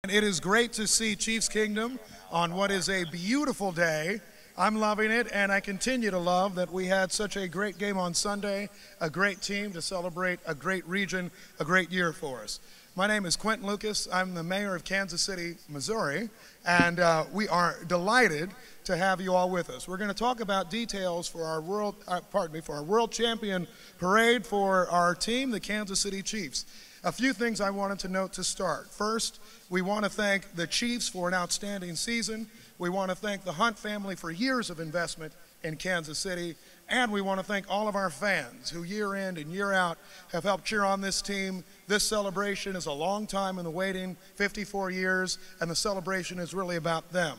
It is great to see Chiefs Kingdom on what is a beautiful day. I'm loving it, and I continue to love that we had such a great game on Sunday, a great team to celebrate a great region, a great year for us. My name is Quinton Lucas. I'm the mayor of Kansas City, Missouri, and we are delighted to have you all with us. We're going to talk about details for our world champion parade for our team, the Kansas City Chiefs. A few things I wanted to note to start. First, we want to thank the Chiefs for an outstanding season. We want to thank the Hunt family for years of investment in Kansas City. And we want to thank all of our fans who year in and year out have helped cheer on this team. This celebration is a long time in the waiting, 54 years, and the celebration is really about them.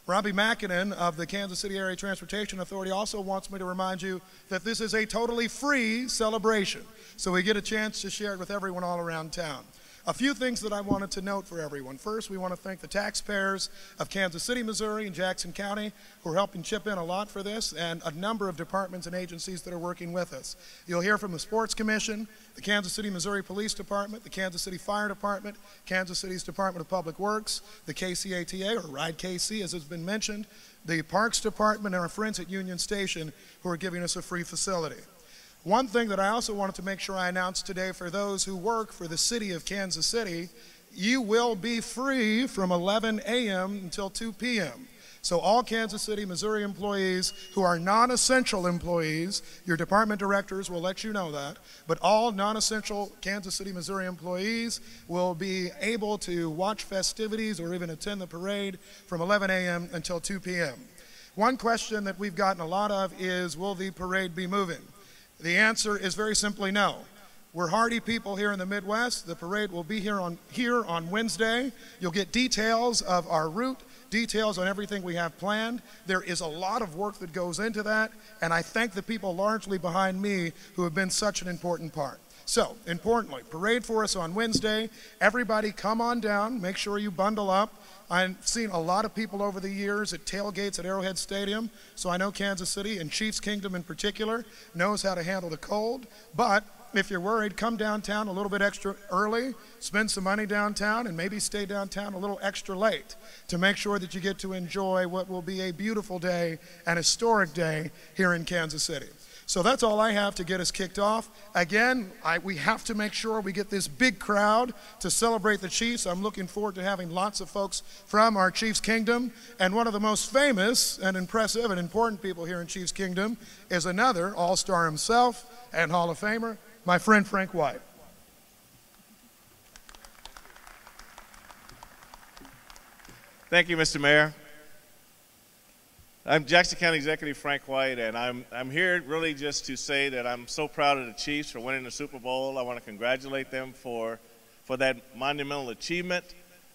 Robbie Mackinnon of the Kansas City Area Transportation Authority also wants me to remind you that this is a totally free celebration, so we get a chance to share it with everyone all around town. A few things that I wanted to note for everyone. First, we want to thank the taxpayers of Kansas City, Missouri, and Jackson County who are helping chip in a lot for this, and a number of departments and agencies that are working with us. You'll hear from the Sports Commission, the Kansas City, Missouri Police Department, the Kansas City Fire Department, Kansas City's Department of Public Works, the KCATA, or Ride KC as has been mentioned, the Parks Department, and our friends at Union Station who are giving us a free facility. One thing that I also wanted to make sure I announced today for those who work for the city of Kansas City, you will be free from 11 a.m. until 2 p.m. So all Kansas City, Missouri employees who are non-essential employees, your department directors will let you know that, but all non-essential Kansas City, Missouri employees will be able to watch festivities or even attend the parade from 11 a.m. until 2 p.m. One question that we've gotten a lot of is, will the parade be moving? The answer is very simply no. We're hardy people here in the Midwest. The parade will be here on Wednesday. You'll get details of our route, details on everything we have planned. There is a lot of work that goes into that, and I thank the people largely behind me who have been such an important part. So, importantly, parade for us on Wednesday. Everybody come on down. Make sure you bundle up. I've seen a lot of people over the years at tailgates at Arrowhead Stadium, so I know Kansas City, and Chiefs Kingdom in particular, knows how to handle the cold. But if you're worried, come downtown a little bit extra early, spend some money downtown, and maybe stay downtown a little extra late to make sure that you get to enjoy what will be a beautiful day, an historic day here in Kansas City. So that's all I have to get us kicked off. Again, we have to make sure we get this big crowd to celebrate the Chiefs. I'm looking forward to having lots of folks from our Chiefs Kingdom. And one of the most famous and impressive and important people here in Chiefs Kingdom is another all-star himself and Hall of Famer, my friend Frank White. Thank you, Mr. Mayor. I'm Jackson County Executive Frank White, and I'm here really just to say that I'm so proud of the Chiefs for winning the Super Bowl. I want to congratulate them for that monumental achievement.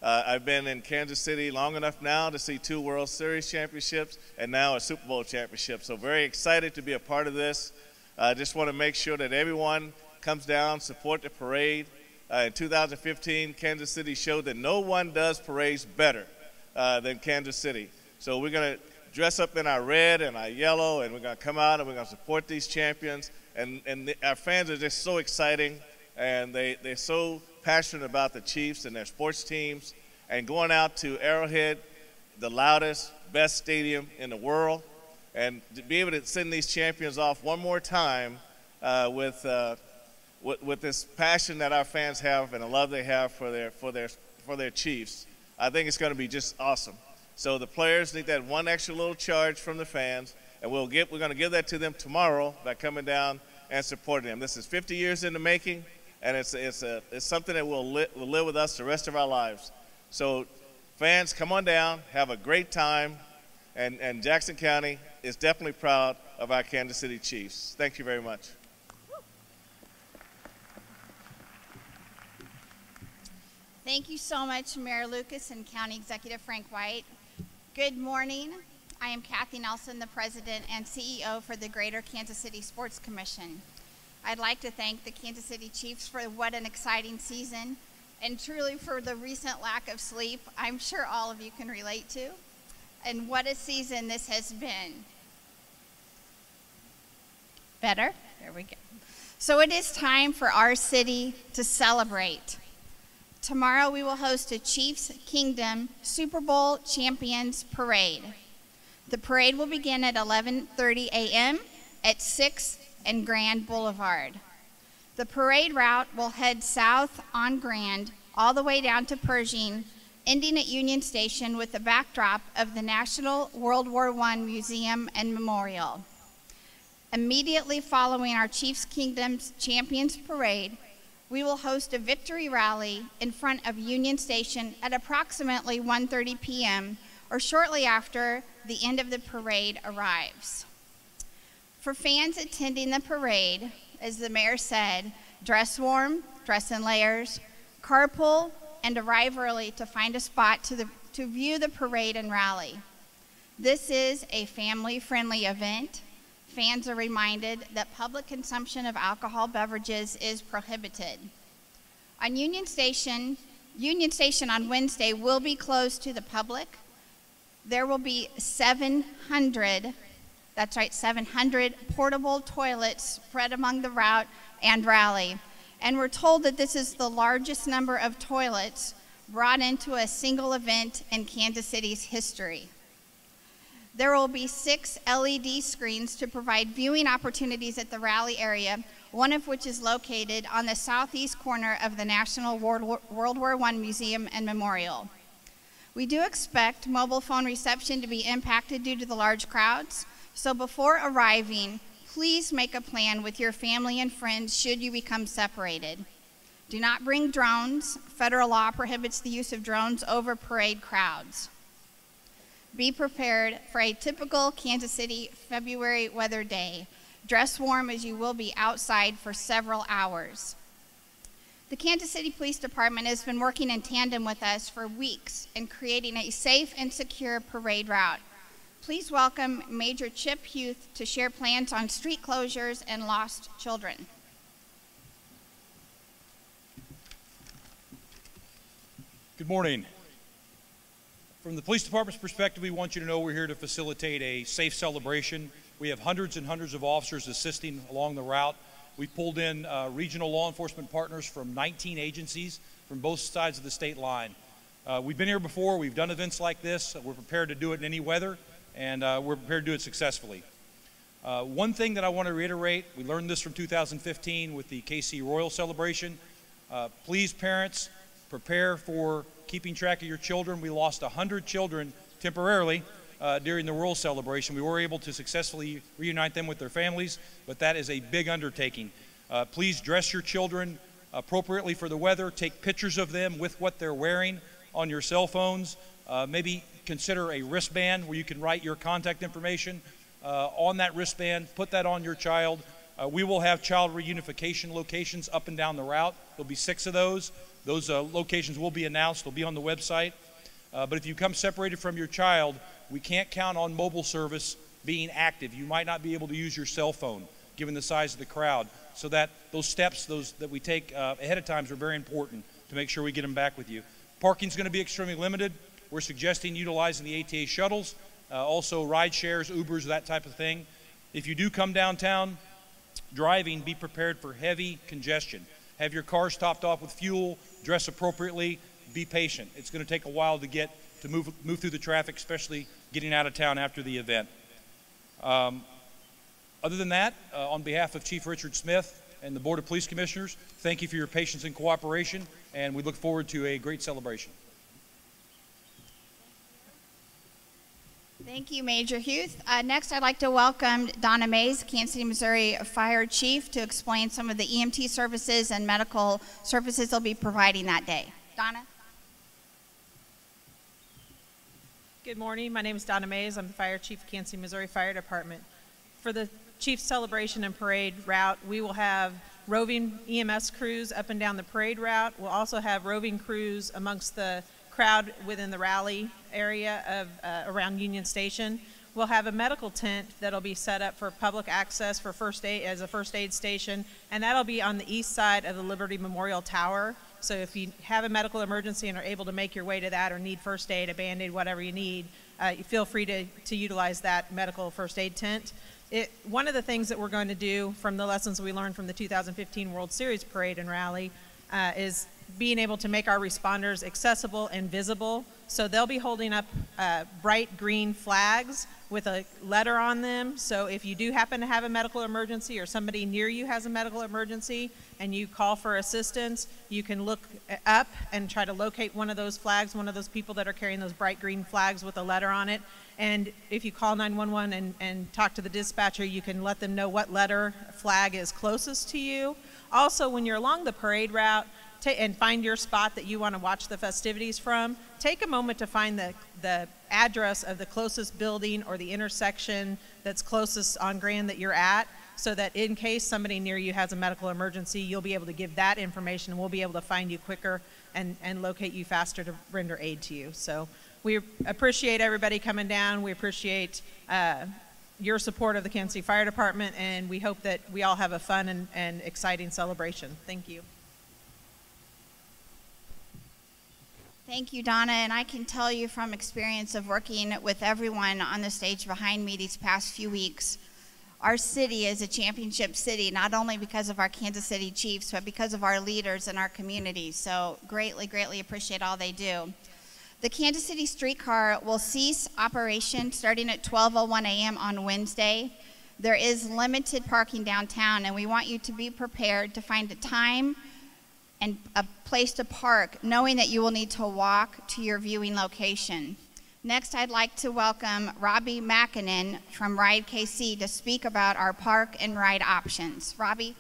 I've been in Kansas City long enough now to see 2 World Series championships and now a Super Bowl championship. So very excited to be a part of this. I just want to make sure that everyone comes down, support the parade. In 2015, Kansas City showed that no one does parades better than Kansas City. So we're going to dress up in our red and our yellow, and we're going to come out and we're going to support these champions. And our fans are just so exciting, and they're so passionate about the Chiefs and their sports teams. And going out to Arrowhead, the loudest, best stadium in the world, and to be able to send these champions off one more time with this passion that our fans have and the love they have for their Chiefs, I think it's going to be just awesome. So the players need that one extra little charge from the fans, and we're going to give that to them tomorrow by coming down and supporting them. This is 50 years in the making, and it's something that will live with us the rest of our lives. So fans, come on down, have a great time, and Jackson County is definitely proud of our Kansas City Chiefs. Thank you very much. Thank you so much, Mayor Lucas and County Executive Frank White. Good morning. I am Kathy Nelson, the President and CEO for the Greater Kansas City Sports Commission. I'd like to thank the Kansas City Chiefs for what an exciting season, and truly for the recent lack of sleep I'm sure all of you can relate to, and what a season this has been. Better? There we go. So it is time for our city to celebrate. Tomorrow we will host a Chiefs Kingdom Super Bowl Champions Parade. The parade will begin at 11:30 a.m. at 6th and Grand Boulevard. The parade route will head south on Grand all the way down to Pershing, ending at Union Station with the backdrop of the National World War I Museum and Memorial. Immediately following our Chiefs Kingdom's Champions Parade, we will host a victory rally in front of Union Station at approximately 1:30 p.m. or shortly after the end of the parade arrives. For fans attending the parade, as the mayor said, dress warm, dress in layers, carpool, and arrive early to find a spot to view the parade and rally. This is a family-friendly event. Fans are reminded that public consumption of alcohol beverages is prohibited. On Union Station on Wednesday will be closed to the public. There will be 700 portable toilets spread among the route and rally. And we're told that this is the largest number of toilets brought into a single event in Kansas City's history. There will be 6 LED screens to provide viewing opportunities at the rally area, one of which is located on the southeast corner of the National World War I Museum and Memorial. We do expect mobile phone reception to be impacted due to the large crowds, so before arriving, please make a plan with your family and friends should you become separated. Do not bring drones. Federal law prohibits the use of drones over parade crowds. Be prepared for a typical Kansas City February weather day. Dress warm as you will be outside for several hours. The Kansas City Police Department has been working in tandem with us for weeks in creating a safe and secure parade route. Please welcome Major Chip Huth to share plans on street closures and lost children. Good morning. From the police department's perspective, we want you to know we're here to facilitate a safe celebration. We have hundreds and hundreds of officers assisting along the route. We pulled in regional law enforcement partners from 19 agencies from both sides of the state line. We've been here before. We've done events like this. We're prepared to do it in any weather, and we're prepared to do it successfully. One thing that I want to reiterate, we learned this from 2015 with the KC Royal celebration. Please, parents, prepare for keeping track of your children. We lost 100 children temporarily during the Royal celebration. We were able to successfully reunite them with their families, but that is a big undertaking. Please dress your children appropriately for the weather. Take pictures of them with what they're wearing on your cell phones. Maybe consider a wristband where you can write your contact information on that wristband. Put that on your child. We will have child reunification locations up and down the route. There'll be 6 of those. Those locations will be announced. They'll be on the website. But if you come separated from your child, we can't count on mobile service being active. You might not be able to use your cell phone, given the size of the crowd. So that those steps that we take ahead of time are very important to make sure we get them back with you. Parking's going to be extremely limited. We're suggesting utilizing the ATA shuttles, also ride shares, Ubers, that type of thing. If you do come downtown driving, be prepared for heavy congestion. Have your cars topped off with fuel, dress appropriately, be patient. It's going to take a while to move through the traffic, especially getting out of town after the event. Other than that, on behalf of Chief Richard Smith and the Board of Police Commissioners, thank you for your patience and cooperation, and we look forward to a great celebration. Thank you, Major Huth. Next, I'd like to welcome Donna Mays, Kansas City, Missouri Fire Chief, to explain some of the EMT services and medical services they'll be providing that day. Donna? Good morning. My name is Donna Mays. I'm the Fire Chief of Kansas City, Missouri Fire Department. For the Chief's celebration and parade route, we will have roving EMS crews up and down the parade route. We'll also have roving crews amongst the crowd within the rally area of around Union Station. We'll have a medical tent that'll be set up for public access for first aid as a first aid station, and that'll be on the east side of the Liberty Memorial Tower. So if you have a medical emergency and are able to make your way to that or need first aid, a Band-Aid, whatever you need, you feel free to utilize that medical first aid tent. One of the things that we're going to do from the lessons we learned from the 2015 World Series Parade and Rally is being able to make our responders accessible and visible. So they'll be holding up bright green flags with a letter on them. So if you do happen to have a medical emergency or somebody near you has a medical emergency and you call for assistance, you can look up and try to locate one of those flags, one of those people that are carrying those bright green flags with a letter on it. And if you call 911 and talk to the dispatcher, you can let them know what letter flag is closest to you. Also, when you're along the parade route and find your spot that you want to watch the festivities from, take a moment to find the address of the closest building or the intersection that's closest on Grand that you're at, so that in case somebody near you has a medical emergency, you'll be able to give that information and we'll be able to find you quicker and locate you faster to render aid to you. So we appreciate everybody coming down. We appreciate your support of the Kansas City Fire Department, and we hope that we all have a fun and exciting celebration. Thank you. Thank you, Donna, and I can tell you from experience of working with everyone on the stage behind me these past few weeks, our city is a championship city, not only because of our Kansas City Chiefs, but because of our leaders in our community. So greatly, greatly appreciate all they do. The Kansas City streetcar will cease operation starting at 12:01 a.m. on Wednesday. There is limited parking downtown, and we want you to be prepared to find a time and a place to park, knowing that you will need to walk to your viewing location. Next, I'd like to welcome Robbie Makinen from Ride KC to speak about our park and ride options. Robbie?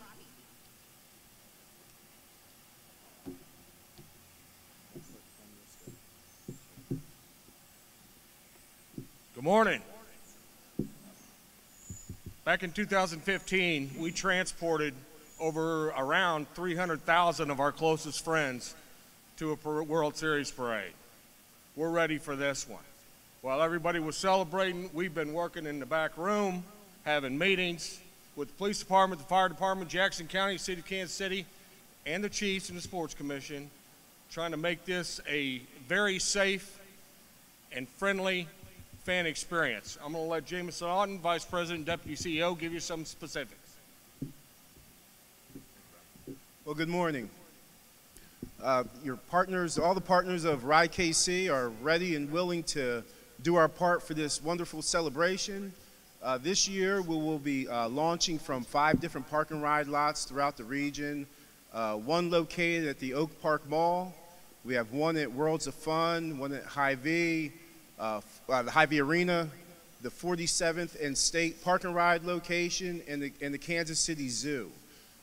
Good morning. Back in 2015, we transported around 300,000 of our closest friends to a World Series parade. We're ready for this one. While everybody was celebrating, we've been working in the back room, having meetings with the police department, the fire department, Jackson County, City of Kansas City, and the Chiefs and the Sports Commission, trying to make this a very safe and friendly fan experience. I'm going to let Jameson Auden, Vice President and Deputy CEO, give you some specifics. Well, good morning. Your partners, all the partners of Ride KC are ready and willing to do our part for this wonderful celebration. This year, we will be launching from 5 different park and ride lots throughout the region. One located at the Oak Park Mall. We have one at Worlds of Fun, one at Hy-Vee, the Hy-Vee Arena, the 47th and State Park and Ride location, and the Kansas City Zoo.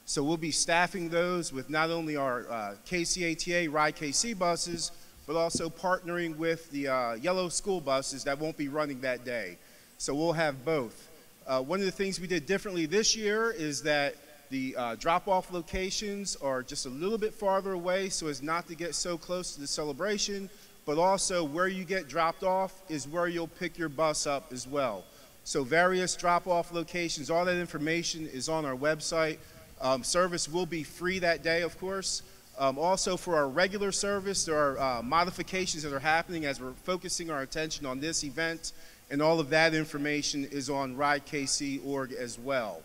So we'll be staffing those with not only our KCATA Ride KC buses, but also partnering with the yellow school buses that won't be running that day. So we'll have both. One of the things we did differently this year is that the drop-off locations are just a little bit farther away so as not to get so close to the celebration, but also where you get dropped off is where you'll pick your bus up as well. So various drop-off locations, all that information is on our website. Service will be free that day, of course. Also, for our regular service, there are modifications that are happening as we're focusing our attention on this event, and all of that information is on ridekc.org as well.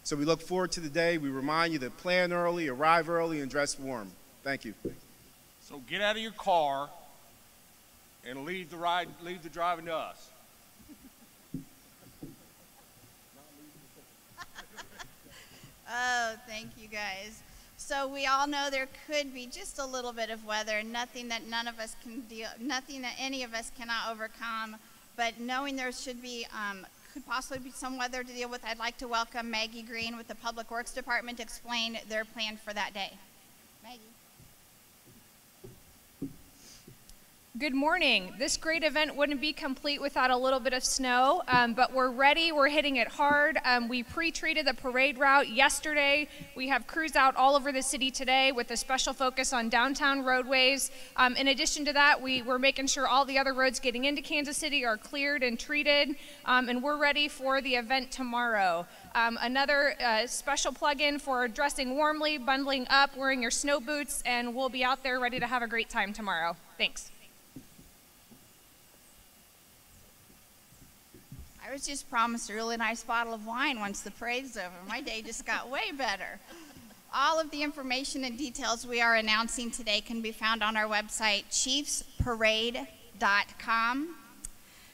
So we look forward to the day. We remind you to plan early, arrive early, and dress warm. Thank you. So get out of your car and leave the driving to us. Oh, thank you guys. So we all know there could be just a little bit of weather, nothing that none of us can deal, nothing that any of us cannot overcome. But knowing there should be, could possibly be some weather to deal with, I'd like to welcome Maggie Greene with the Public Works Department to explain their plan for that day. Maggie. Good morning. This great event wouldn't be complete without a little bit of snow, but we're ready. We're hitting it hard. We pre-treated the parade route yesterday. We have crews out all over the city today with a special focus on downtown roadways. In addition to that, we're making sure all the other roads getting into Kansas City are cleared and treated, and we're ready for the event tomorrow. Another special plug-in for dressing warmly, bundling up, wearing your snow boots, and we'll be out there ready to have a great time tomorrow. Thanks. I was just promised a really nice bottle of wine once the parade's over. My day just got way better. All of the information and details we are announcing today can be found on our website, chiefsparade.com.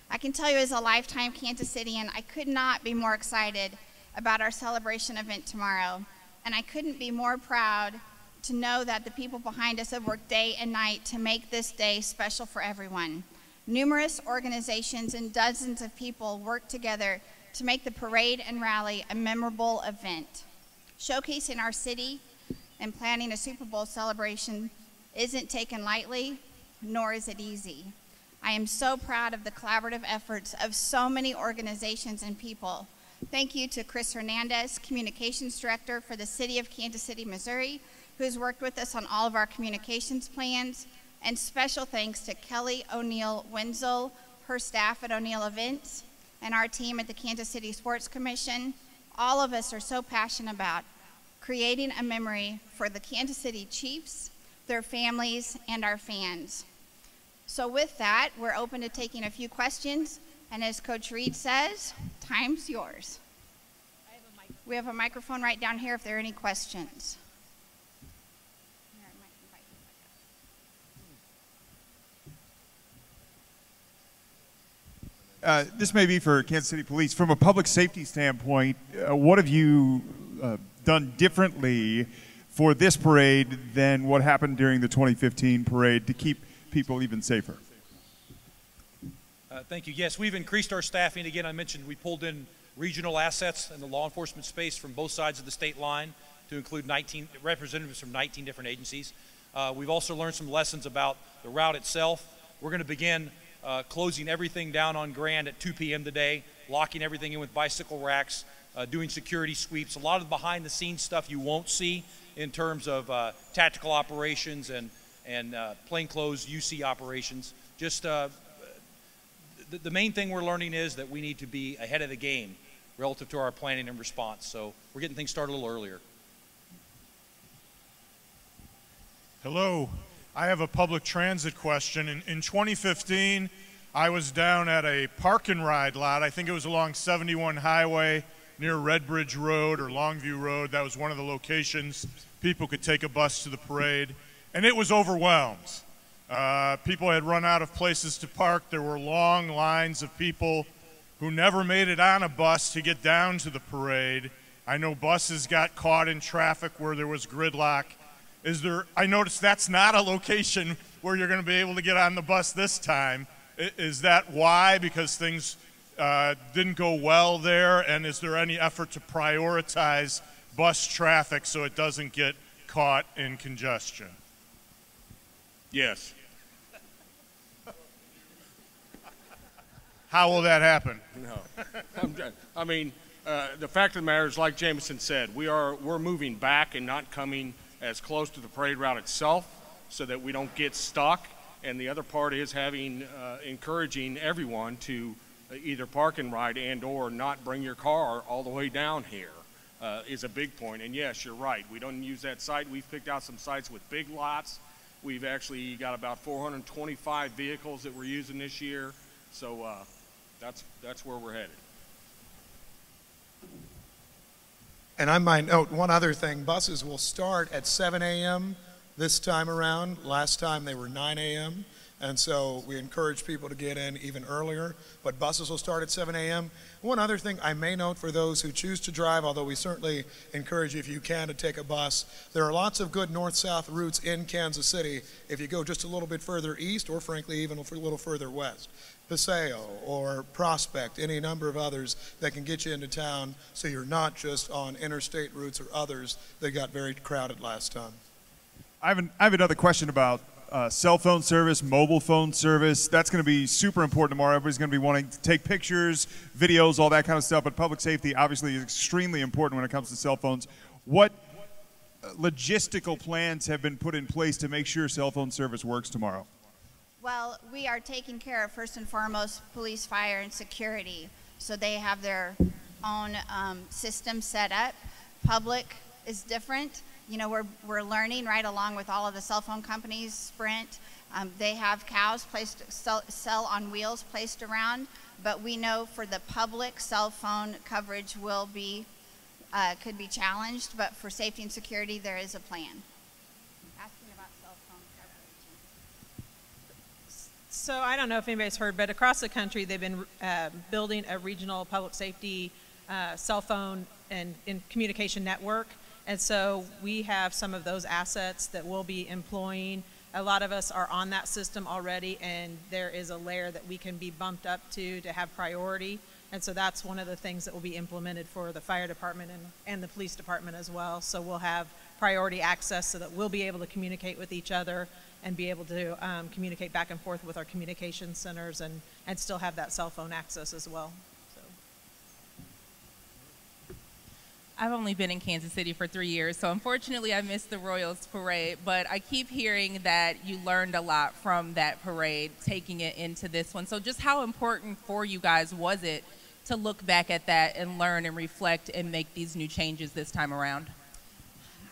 I can tell you as a lifetime Kansas Cityan, I could not be more excited about our celebration event tomorrow. And I couldn't be more proud to know that the people behind us have worked day and night to make this day special for everyone. Numerous organizations and dozens of people worked together to make the parade and rally a memorable event. Showcasing our city and planning a Super Bowl celebration isn't taken lightly, nor is it easy. I am so proud of the collaborative efforts of so many organizations and people. Thank you to Chris Hernandez, Communications Director for the City of Kansas City, Missouri, who's worked with us on all of our communications plans. And special thanks to Kelly O'Neill Wenzel, her staff at O'Neill Events, and our team at the Kansas City Sports Commission. All of us are so passionate about creating a memory for the Kansas City Chiefs, their families, and our fans. So with that, we're open to taking a few questions. And as Coach Reed says, time's yours. We have a microphone right down here if there are any questions. This may be for Kansas City Police. From a public safety standpoint, what have you done differently for this parade than what happened during the 2015 parade to keep people even safer? Thank you. Yes, we've increased our staffing. Again, I mentioned we pulled in regional assets in the law enforcement space from both sides of the state line to include 19 representatives from 19 different agencies. We've also learned some lessons about the route itself. We're going to begin closing everything down on Grand at 2 p.m. today, locking everything in with bicycle racks, doing security sweeps, a lot of the behind-the-scenes stuff you won't see in terms of tactical operations and plainclothes UC operations. Just the main thing we're learning is that we need to be ahead of the game relative to our planning and response. So we're getting things started a little earlier. Hello. I have a public transit question. In 2015, I was down at a park and ride lot. I think it was along 71 Highway near Red Bridge Road or Longview Road. That was one of the locations people could take a bus to the parade. And it was overwhelmed. People had run out of places to park. There were long lines of people who never made it on a bus to get down to the parade. I know buses got caught in traffic where there was gridlock. I noticed that's not a location where you're going to be able to get on the bus this time. Is that why? Because things didn't go well there? And is there any effort to prioritize bus traffic so it doesn't get caught in congestion? Yes. How will that happen? No. I mean, the fact of the matter is, like Jameson said, we're moving back and not coming as close to the parade route itself so that we don't get stuck. And the other part is encouraging everyone to either park and ride and or not bring your car all the way down here is a big point. And yes, you're right. We don't use that site. We've picked out some sites with big lots. We've actually got about 425 vehicles that we're using this year. So that's where we're headed. And I might note one other thing. Buses will start at 7 a.m. this time around. Last time they were 9 a.m. And so we encourage people to get in even earlier. But buses will start at 7 a.m. One other thing I may note for those who choose to drive, although we certainly encourage you if you can to take a bus, there are lots of good north-south routes in Kansas City if you go just a little bit further east or frankly even a little further west. Paseo or Prospect, any number of others that can get you into town so you're not just on interstate routes or others that got very crowded last time. I have another question about cell phone service, mobile phone service. That's going to be super important tomorrow. Everybody's going to be wanting to take pictures, videos, all that kind of stuff. But public safety obviously is extremely important when it comes to cell phones. What logistical plans have been put in place to make sure cell phone service works tomorrow? Well, we are taking care of, first and foremost, police, fire, and security. So they have their own system set up. Public is different. You know, we're learning right along with all of the cell phone companies, Sprint. They have cows placed, cell on wheels placed around. But we know for the public, cell phone coverage will be could be challenged, but for safety and security, there is a plan. Asking about cell phone coverage. So I don't know if anybody's heard, but across the country, they've been building a regional public safety cell phone and communication network. And so we have some of those assets that we'll be employing. A lot of us are on that system already, and there is a layer that we can be bumped up to have priority. And so that's one of the things that will be implemented for the fire department and the police department as well. So we'll have priority access so that we'll be able to communicate with each other and be able to communicate back and forth with our communication centers and still have that cell phone access as well. So. I've only been in Kansas City for 3 years, so unfortunately I missed the Royals parade, but I keep hearing that you learned a lot from that parade, taking it into this one. So just how important for you guys was it to look back at that and learn and reflect and make these new changes this time around?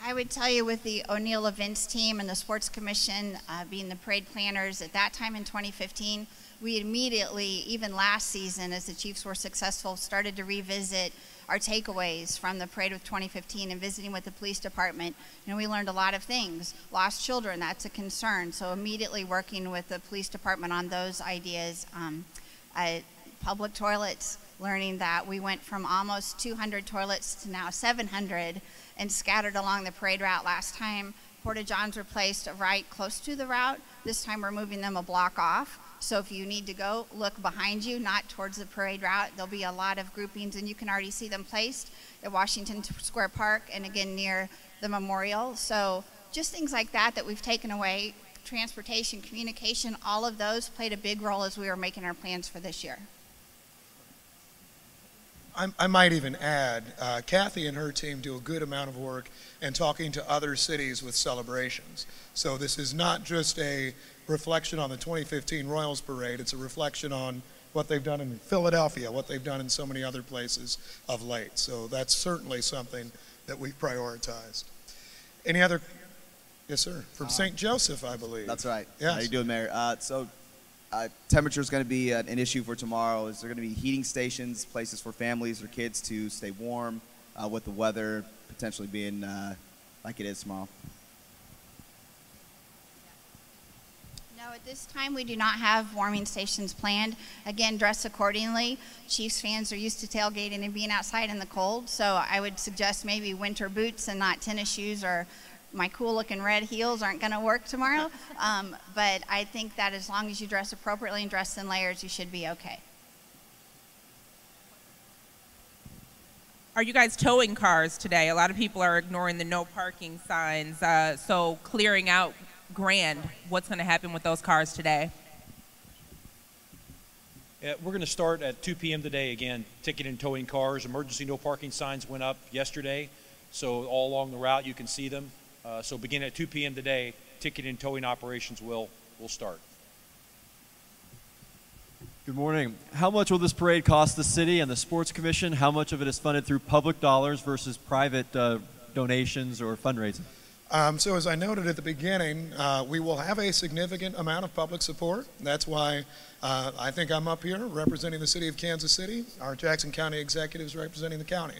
I would tell you, with the O'Neill Events team and the Sports Commission being the parade planners at that time in 2015, we immediately, even last season, as the Chiefs were successful, started to revisit our takeaways from the parade of 2015 and visiting with the police department. You know, we learned a lot of things. Lost children, that's a concern. So immediately working with the police department on those ideas. Public toilets, learning that we went from almost 200 toilets to now 700 and scattered along the parade route. Last time, Porta-Johns were placed right close to the route. This time we're moving them a block off. So if you need to go, look behind you, not towards the parade route. There'll be a lot of groupings, and you can already see them placed at Washington Square Park and again near the memorial. So just things like that we've taken away. Transportation, communication, all of those played a big role as we were making our plans for this year. I might even add, Kathy and her team do a good amount of work in talking to other cities with celebrations. So this is not just a reflection on the 2015 Royals Parade, it's a reflection on what they've done in Philadelphia, what they've done in so many other places of late. So that's certainly something that we've prioritized. Any other? Yes, sir. From St. Joseph, I believe. That's right. Yes. How you doing, Mayor? Temperature is going to be an issue for tomorrow. Is there going to be heating stations, places for families or kids to stay warm with the weather potentially being like it is tomorrow? No, at this time we do not have warming stations planned. Again, dress accordingly. Chiefs fans are used to tailgating and being outside in the cold, so I would suggest maybe winter boots and not tennis shoes, or my cool-looking red heels aren't going to work tomorrow. But I think that as long as you dress appropriately and dress in layers, you should be okay. Are you guys towing cars today? A lot of people are ignoring the no parking signs. So clearing out Grand, what's going to happen with those cars today? Yeah, we're going to start at 2 p.m. today again, ticketing and towing cars. Emergency no parking signs went up yesterday, so all along the route you can see them. So beginning at 2 p.m. today, ticketing and towing operations will start. Good morning. How much will this parade cost the city and the Sports Commission? How much of it is funded through public dollars versus private donations or fundraising? So as I noted at the beginning, we will have a significant amount of public support. That's why I think I'm up here representing the city of Kansas City. Our Jackson County executives representing the county.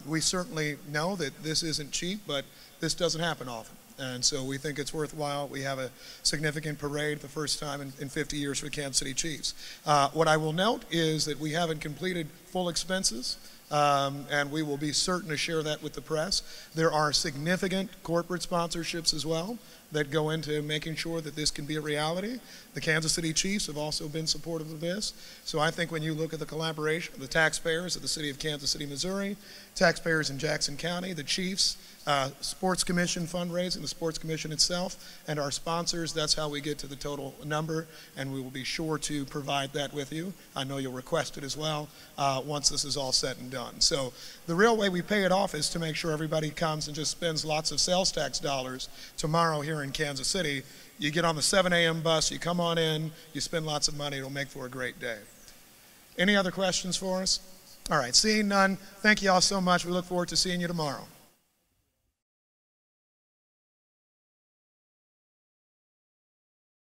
We certainly know that this isn't cheap, but this doesn't happen often. And so we think it's worthwhile. We have a significant parade, the first time in 50 years for the Kansas City Chiefs. What I will note is that we haven't completed full expenses. And we will be certain to share that with the press. There are significant corporate sponsorships as well that go into making sure that this can be a reality. The Kansas City Chiefs have also been supportive of this. So I think when you look at the collaboration of the taxpayers of the city of Kansas City, Missouri, taxpayers in Jackson County, the Chiefs, Sports Commission fundraising, the Sports Commission itself, and our sponsors, that's how we get to the total number, and we will be sure to provide that with you. I know you'll request it as well once this is all said and done. So the real way we pay it off is to make sure everybody comes and just spends lots of sales tax dollars tomorrow here in Kansas City. You get on the 7 a.m. bus, you come on in, you spend lots of money, it'll make for a great day. Any other questions for us? All right, seeing none, thank you all so much. We look forward to seeing you tomorrow.